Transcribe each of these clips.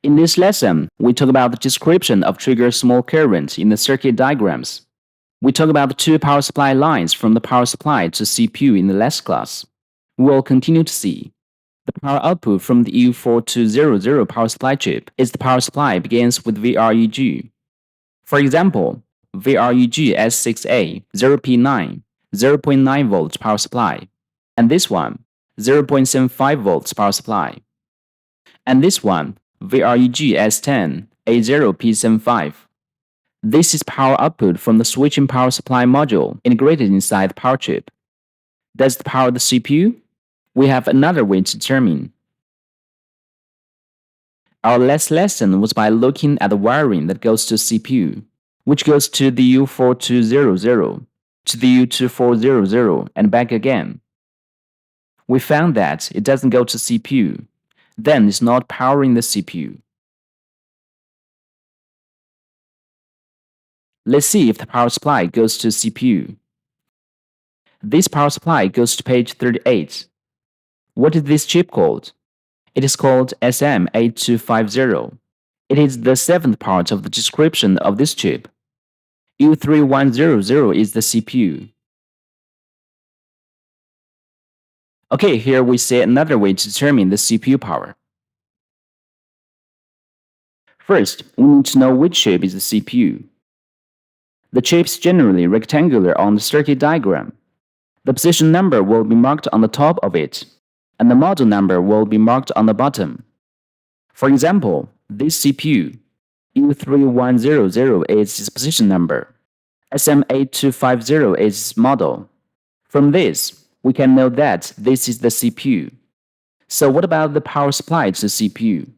In this lesson, we talk about the description of trigger small current in the circuit diagrams. We talk about the two power supply lines from the power supply to CPU in the last class. We will continue to see. The power output from the EU4200 power supply chip is the power supply begins with VREG. For example, VREG S6A 0P9, 0.9 volts power supply, and this one, 0.75 volts power supply. And this one, VREG S10 A0P75. This is power output from the switching power supply module integrated inside the power chip. Does it power the CPU? We have another way to determine. Our last lesson was by looking at the wiring that goes to CPU, which goes to the U4200, to the U2400, and back again. We found that it doesn't go to CPU, then it's not powering the CPU. Let's see if the power supply goes to CPU. This power supply goes to page 38. What is this chip called? It is called SM8250. It is the seventh part of the description of this chip. U3100 is the CPU. Okay, here we see another way to determine the CPU power. First, we need to know which chip is the CPU. The chip is generally rectangular on the circuit diagram. The position number will be marked on the top of it, and the model number will be marked on the bottom. For example, this CPU, U3100 is its position number, SM8250 is its model. From this, we can know that this is the CPU. So what about the power supply to the CPU?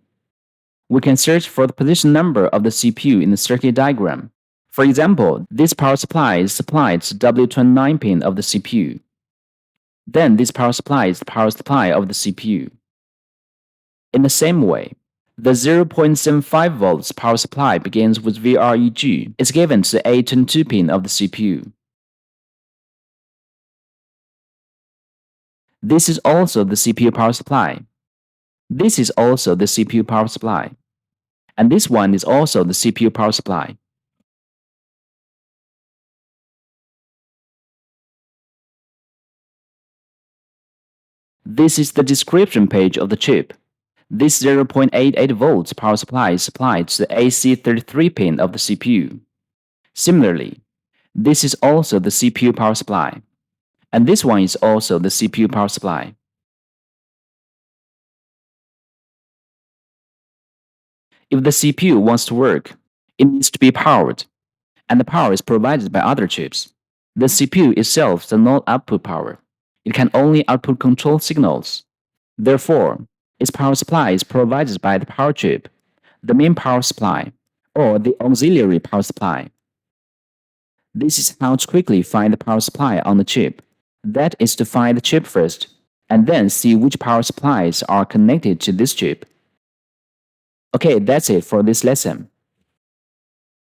We can search for the position number of the CPU in the circuit diagram. For example, this power supply is supplied to W29 pin of the CPU. Then this power supply is the power supply of the CPU. In the same way, the 0.75 volts power supply begins with VREG is given to the A22 pin of the CPU. This is also the CPU power supply. This is also the CPU power supply. And this one is also the CPU power supply. This is the description page of the chip. This 0.88 volts power supply is supplied to the AC33 pin of the CPU. Similarly, this is also the CPU power supply. And this one is also the CPU power supply. If the CPU wants to work, it needs to be powered, and the power is provided by other chips. The CPU itself does not output power. It can only output control signals. Therefore, its power supply is provided by the power chip, the main power supply, or the auxiliary power supply. This is how to quickly find the power supply on the chip. That is to find the chip first, and then see which power supplies are connected to this chip. Okay, that's it for this lesson.